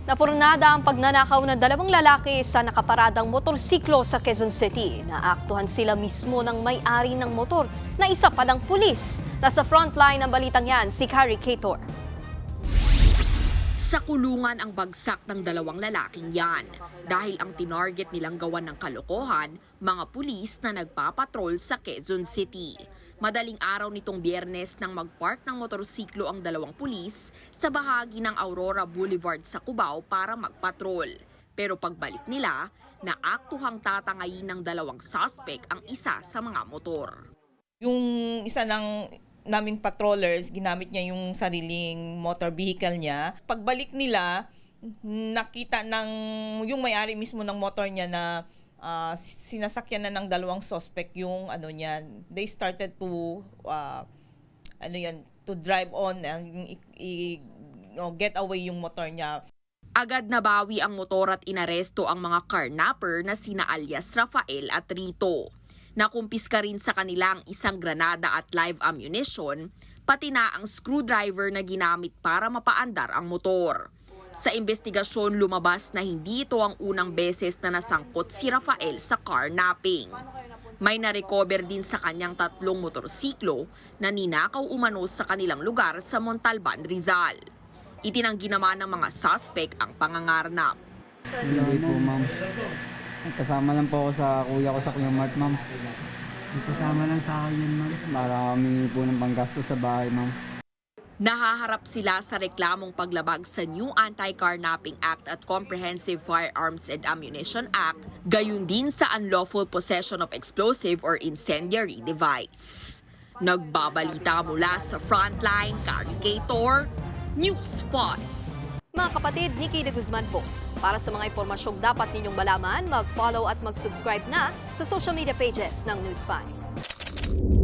Napurnada ang pagnanakaw ng dalawang lalaki sa nakaparadang motorsiklo sa Quezon City. Naaktuhan sila mismo ng may-ari ng motor na isa palang pulis. Nasa frontline ng balitang yan, si Carrie Cator. Sa kulungan ang bagsak ng dalawang lalaking yan dahil ang tinarget nilang gawan ng kalokohan, mga pulis na nagpapatrol sa Quezon City. Madaling araw nitong Biyernes nang magpark ng motorsiklo ang dalawang pulis sa bahagi ng Aurora Boulevard sa Cubao para magpatrol. Pero pagbalik nila, naaktuhang tatangayin ng dalawang suspect ang isa sa mga motor. Yung isa ng naming patrollers, ginamit niya yung sariling motor vehicle niya. Pagbalik nila, nakita ng yung may-ari mismo ng motor niya na sinasakyan na ng dalawang suspect yung ano niya. They started to to drive on and get away yung motor niya. Agad nabawi ang motor at inaresto ang mga carnapper na sina alias Rafael at Rito. Nakumpiska rin sa kanila ang isang granada at live ammunition, pati na ang screwdriver na ginamit para mapaandar ang motor. Sa investigasyon, lumabas na hindi ito ang unang beses na nasangkot si Rafael sa carnapping. May narecover din sa kanyang 3 motorsiklo na ninakaw umano sa kanilang lugar sa Montalban, Rizal. Itinanggi naman ng mga suspect ang pangangarnap. Hindi po, ma'am. Kasama lang po ako sa kuya ko sa Kuya Mart, ma'am. Kasama lang sa akin yan, ma'am. Para kami po ng panggasto sa bahay, ma'am. Nahaharap sila sa reklamong paglabag sa New Anti-Carnapping Act at Comprehensive Firearms and Ammunition Act, gayon din sa unlawful possession of explosive or incendiary device. Nagbabalita mula sa Frontline, Carrie Cator, News 5. Mga kapatid, Nikki de Guzman po. Para sa mga impormasyong dapat ninyong malaman, mag-follow at mag-subscribe na sa social media pages ng News 5.